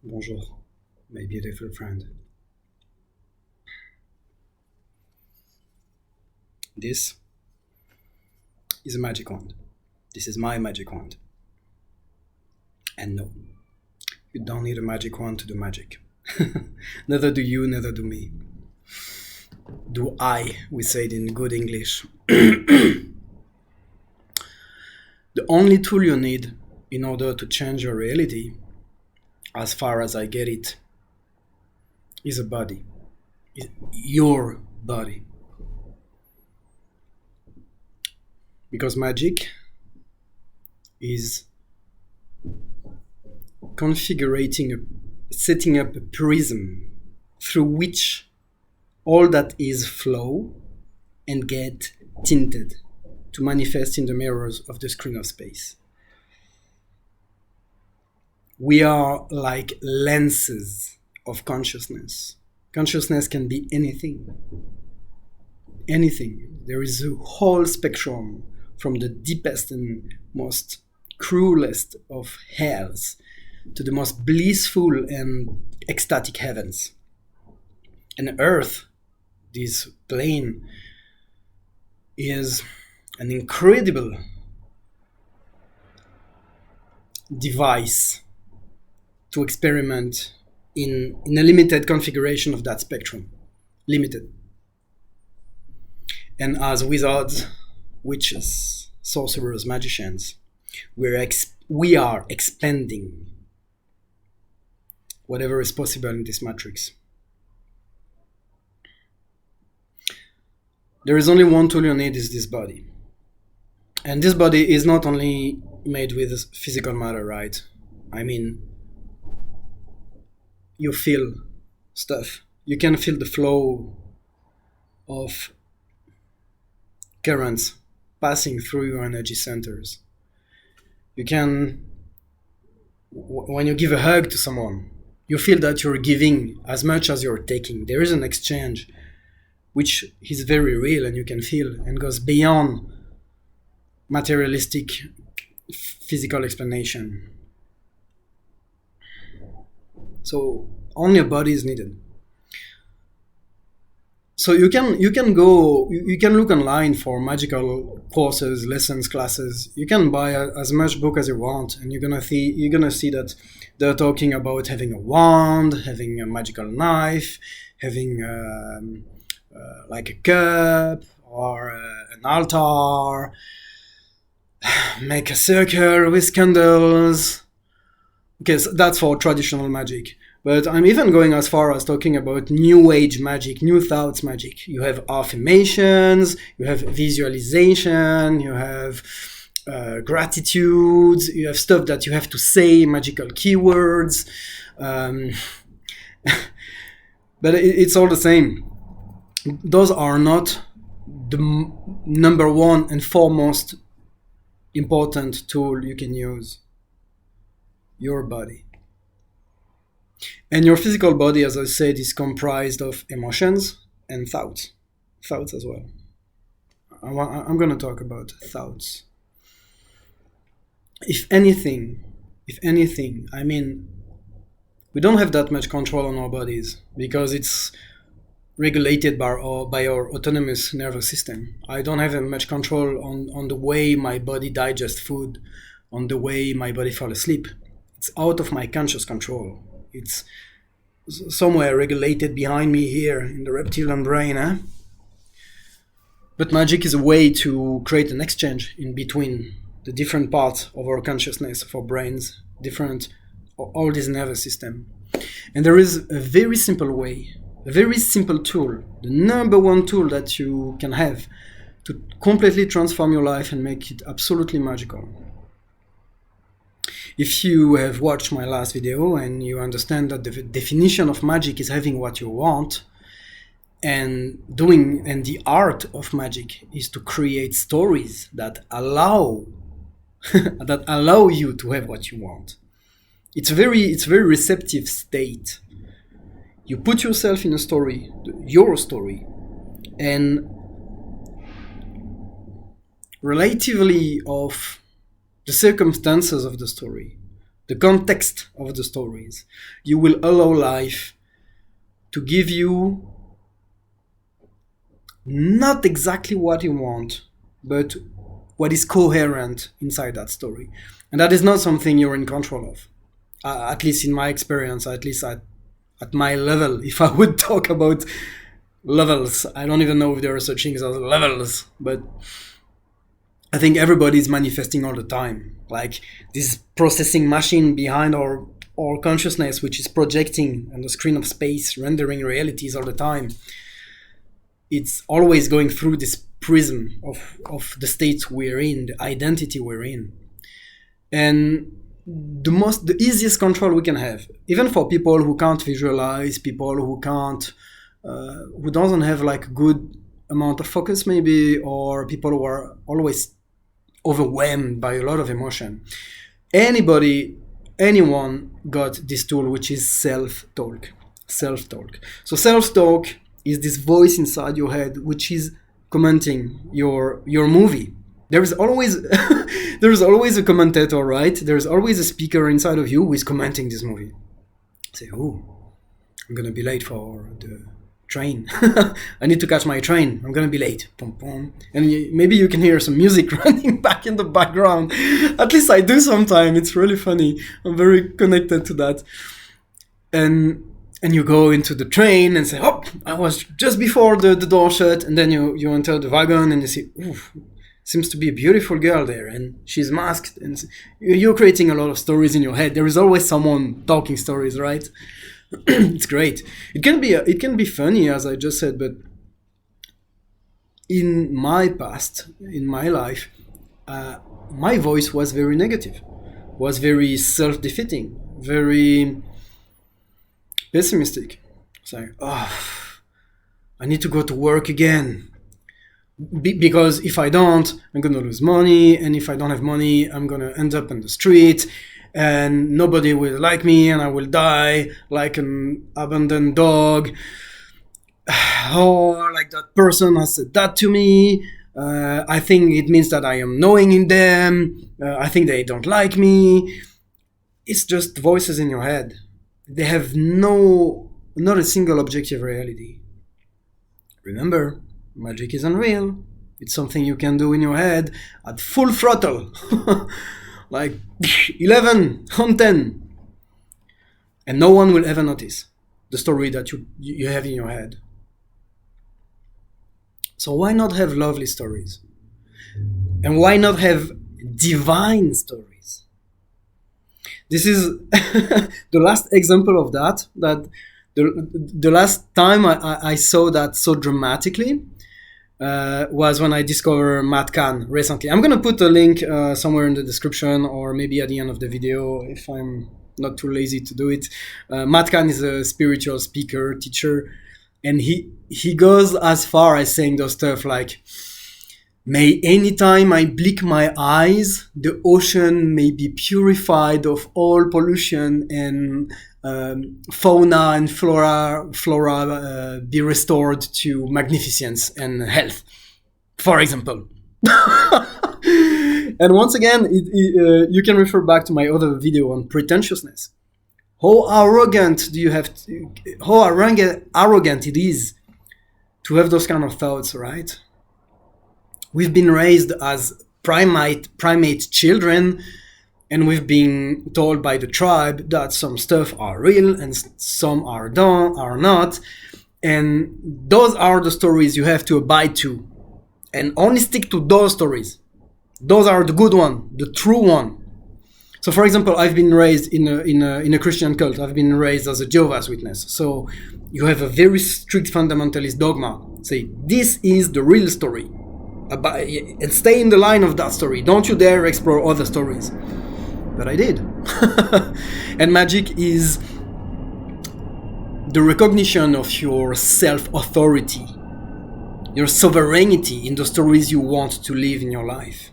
Bonjour, my beautiful friend. This is a magic wand. This is my magic wand. And no, you don't need a magic wand to do magic. Neither do you, neither do me. Do I, we say it in good English. The only tool you need in order to change your reality, as far as I get it, is a body. Your body. Because magic is setting up a prism through which all that is flow and get tinted to manifest in the mirrors of the screen of space. We are like lenses of consciousness. Consciousness can be anything. Anything. There is a whole spectrum from the deepest and most cruelest of hells to the most blissful and ecstatic heavens. And Earth, this plane, is an incredible device to experiment in a limited configuration of that spectrum. Limited. And as wizards, witches, sorcerers, magicians, we are expanding whatever is possible in this matrix. There is only one tool you need, is this body. And this body is not only made with physical matter, right? I mean, you feel stuff. You can feel the flow of currents passing through your energy centers. You can, when you give a hug to someone, you feel that you're giving as much as you're taking. There is an exchange which is very real and you can feel and goes beyond materialistic physical explanation. So only a body is needed. So you can look online for magical courses, lessons, classes. You can buy as much book as you want, and you're gonna see that they're talking about having a wand, having a magical knife, having like a cup or an altar, make a circle with candles. Okay, so that's for traditional magic. But I'm even going as far as talking about new age magic, new thoughts magic. You have affirmations, you have visualization, you have gratitudes, you have stuff that you have to say, magical keywords. But it's all the same. Those are not the number one and foremost important tool you can use. Your body. And your physical body, as I said, is comprised of emotions and thoughts. Thoughts as well. I'm going to talk about thoughts. If anything, I mean, we don't have that much control on our bodies because it's regulated by our autonomous nervous system. I don't have much control on the way my body digests food, on the way my body falls asleep. It's out of my conscious control. It's somewhere regulated behind me here in the reptilian brain. But magic is a way to create an exchange in between the different parts of our consciousness, of our brains, all this nervous system. And there is a very simple way, a very simple tool, the number one tool that you can have to completely transform your life and make it absolutely magical. If you have watched my last video and you understand that the definition of magic is having what you want, and the art of magic is to create stories that allow you to have what you want. It's very receptive state. You put yourself in a story, your story, and relatively of the circumstances of the story, the context of the stories, you will allow life to give you not exactly what you want, but what is coherent inside that story. And that is not something you're in control of. At least in my experience, at least at my level, if I would talk about levels, I don't even know if there are such things as levels, but I think everybody is manifesting all the time. Like this processing machine behind our consciousness, which is projecting on the screen of space, rendering realities all the time. It's always going through this prism of the state we're in, the identity we're in. And the easiest control we can have, even for people who can't visualize, people who can't, who doesn't have like good amount of focus maybe, or people who are always overwhelmed by a lot of emotion. Anyone got this tool, which is self-talk. So self-talk is this voice inside your head which is commenting your movie. There is always a commentator, right? There's always a speaker inside of you who is commenting this movie. Say, oh, I'm gonna be late for the train. I need to catch my train. I'm gonna be late. Pum, pum. And maybe you can hear some music running back in the background. At least I do sometimes. It's really funny. I'm very connected to that. And you go into the train and say, oh, I was just before the door shut. And then you enter the wagon and you see, ooh, seems to be a beautiful girl there, and she's masked. And you're creating a lot of stories in your head. There is always someone talking stories, right? It's great. It can be funny, as I just said, but in my past, in my life, my voice was very negative, was very self-defeating, very pessimistic. It's like, oh, I need to go to work again. Because if I don't, I'm going to lose money. And if I don't have money, I'm going to end up in the street. And nobody will like me, and I will die like an abandoned dog. Or like that person has said that to me. I think it means that I am knowing in them. I think they don't like me. It's just voices in your head. They have not a single objective reality. Remember, magic is unreal. It's something you can do in your head at full throttle. Like 11 on 10. And no one will ever notice the story that you have in your head. So why not have lovely stories? And why not have divine stories? This is the last example of that the last time I saw that so dramatically was when I discovered Matt Kahn recently. I'm going to put a link somewhere in the description, or maybe at the end of the video if I'm not too lazy to do it. Matt Kahn is a spiritual speaker, teacher, and he goes as far as saying those stuff like, may anytime I blink my eyes, the ocean may be purified of all pollution, and fauna and flora be restored to magnificence and health, for example. And once again, you can refer back to my other video on pretentiousness. How arrogant it is to have those kind of thoughts, right? We've been raised as primate children, and we've been told by the tribe that some stuff are real and some are not. And those are the stories you have to abide to. And only stick to those stories. Those are the good one, the true one. So for example, I've been raised in a Christian cult. I've been raised as a Jehovah's Witness. So you have a very strict fundamentalist dogma. Say, this is the real story. And stay in the line of that story. Don't you dare explore other stories. But I did. And magic is the recognition of your self-authority, your sovereignty in the stories you want to live in your life.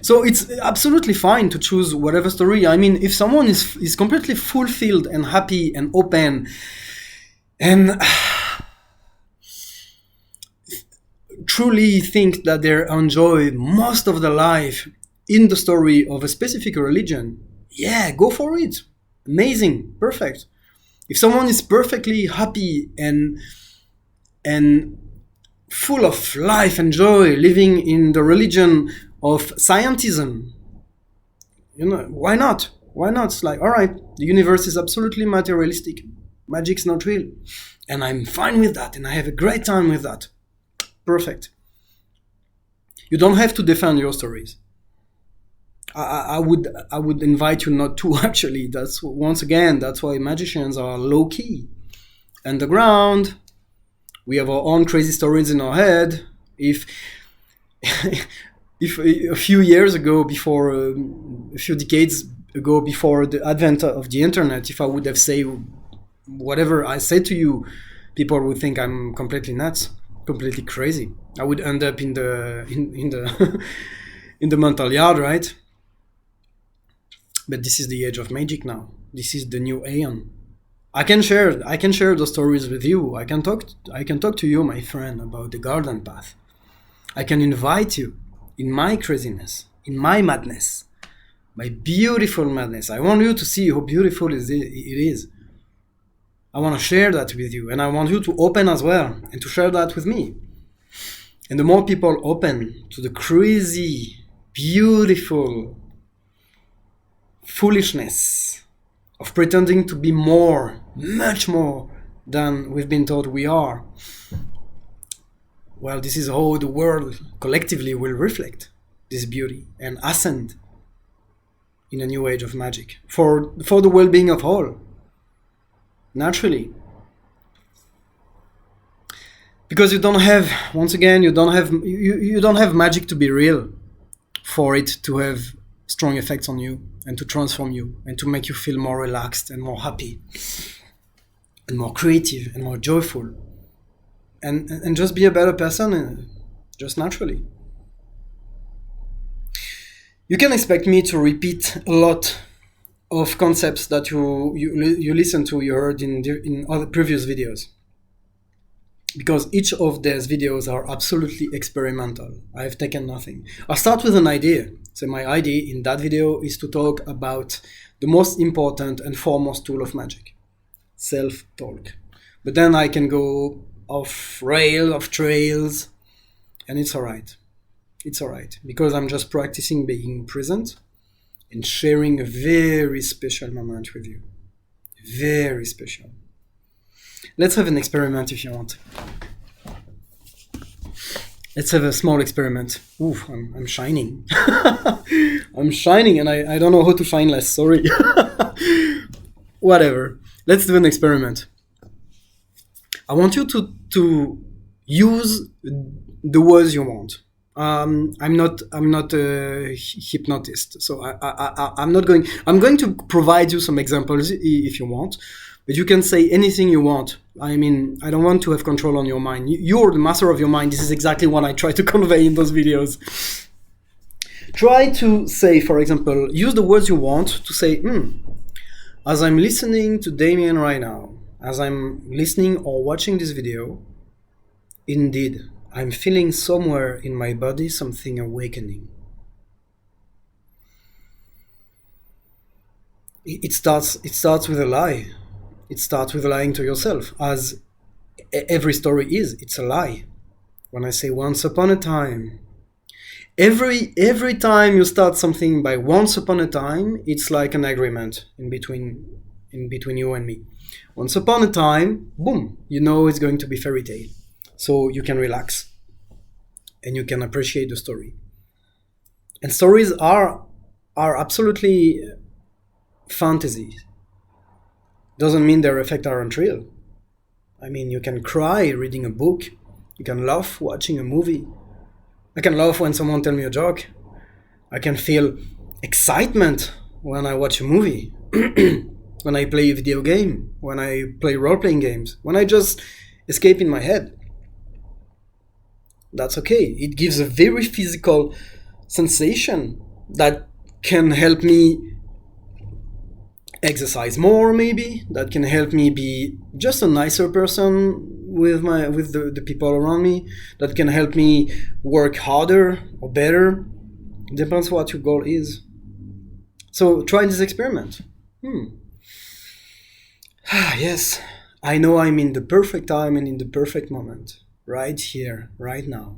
So it's absolutely fine to choose whatever story. I mean, if someone is completely fulfilled and happy and open and truly think that they enjoy most of their life in the story of a specific religion, yeah, go for it. Amazing, perfect. If someone is perfectly happy and full of life and joy, living in the religion of scientism, why not? Why not? It's like, all right, the universe is absolutely materialistic. Magic's not real. And I'm fine with that, and I have a great time with that. Perfect. You don't have to defend your stories. I would invite you not to, actually. That's why magicians are low key. Underground. We have our own crazy stories in our head. If a few years ago, a few decades ago, before the advent of the internet, if I would have said whatever I said to you, people would think I'm completely nuts, completely crazy. I would end up in the in the mental yard, right? But this is the age of magic now. This is the new aeon. I can share those stories with you. I can talk to you, my friend, about the garden path. I can invite you in my craziness, in my madness, my beautiful madness. I want you to see how beautiful it is. I want to share that with you, and I want you to open as well and to share that with me. And the more people open to the crazy, beautiful foolishness of pretending to be more, much more than we've been taught we are, well, this is how the world collectively will reflect this beauty and ascend in a new age of magic for the well-being of all, naturally. Because you don't have magic to be real for it to have strong effects on you and to transform you and to make you feel more relaxed and more happy and more creative and more joyful and just be a better person, just naturally. You can expect me to repeat a lot of concepts that you listened to, you heard in other previous videos, because each of these videos are absolutely experimental. I have taken nothing. I'll start with an idea. So my idea in that video is to talk about the most important and foremost tool of magic, self-talk. But then I can go off trails, and it's all right. It's all right, because I'm just practicing being present and sharing a very special moment with you. Very special. Let's have an experiment if you want. Let's have a small experiment. Ooh, I'm shining. I'm shining, and I don't know how to shine less, sorry. Whatever. Let's do an experiment. I want you to use the words you want. I'm not a hypnotist, so I'm going to provide you some examples if you want, but you can say anything you want. I mean, I don't want to have control on your mind. You're the master of your mind. This is exactly what I try to convey in those videos. Try to say, for example, use the words you want to say, as I'm listening to Damien right now, as I'm listening or watching this video, indeed, I'm feeling somewhere in my body something awakening. It starts with a lie. It starts with lying to yourself, as every story is. It's a lie. When I say once upon a time, every time you start something by once upon a time, it's like an agreement in between you and me. Once upon a time, boom, you know it's going to be fairy tale. So you can relax and you can appreciate the story. And stories are absolutely fantasies. Doesn't mean their effects aren't real. I mean, you can cry reading a book. You can laugh watching a movie. I can laugh when someone tells me a joke. I can feel excitement when I watch a movie. When I play a video game. When I play role-playing games. When I just escape in my head. That's okay. It gives a very physical sensation that can help me exercise more, maybe. That can help me be just a nicer person with the people around me. That can help me work harder or better. Depends what your goal is. So try this experiment. Yes, I know I'm in the perfect time and in the perfect moment, right here, right now,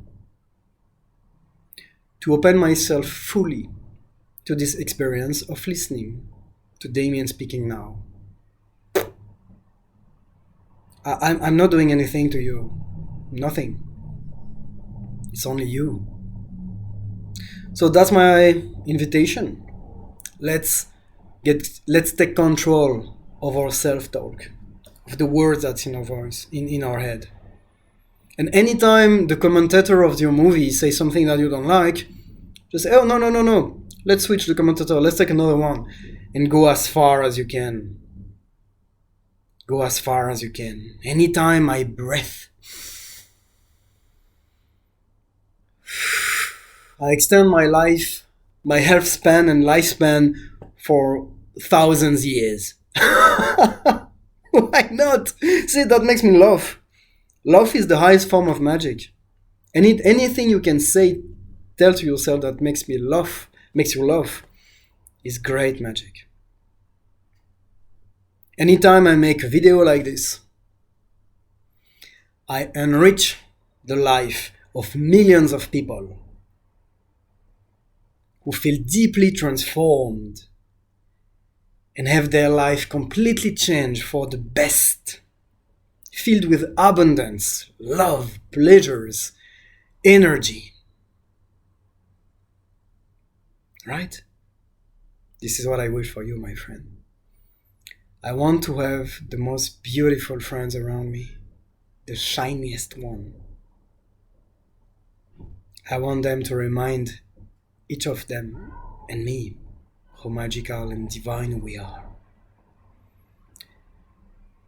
to open myself fully to this experience of listening to Damien speaking now. I'm not doing anything to you. Nothing. It's only you. So that's my invitation. Let's let's take control of our self-talk, of the words that's in our voice, in our head. And anytime the commentator of your movie says something that you don't like, just say, oh, no, no, no, no. Let's switch the commentator. Let's take another one. And go as far as you can. Go as far as you can. Anytime I breath, I extend my life, my health span and lifespan for thousands of years. Why not? See, that makes me laugh. Love is the highest form of magic. Anything you can say, tell to yourself that makes you laugh, is great magic. Anytime I make a video like this, I enrich the life of millions of people who feel deeply transformed and have their life completely changed for the best, filled with abundance, love, pleasures, energy. Right? This is what I wish for you, my friend. I want to have the most beautiful friends around me, the shiniest one. I want them to remind each of them and me how magical and divine we are.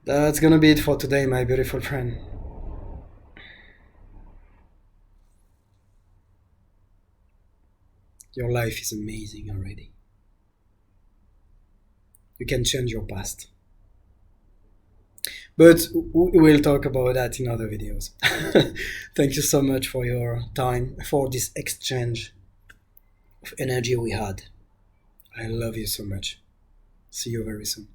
That's gonna be it for today, my beautiful friend. Your life is amazing already. You can change your past. But we'll talk about that in other videos. Thank you so much for your time, for this exchange of energy we had. I love you so much. See you very soon.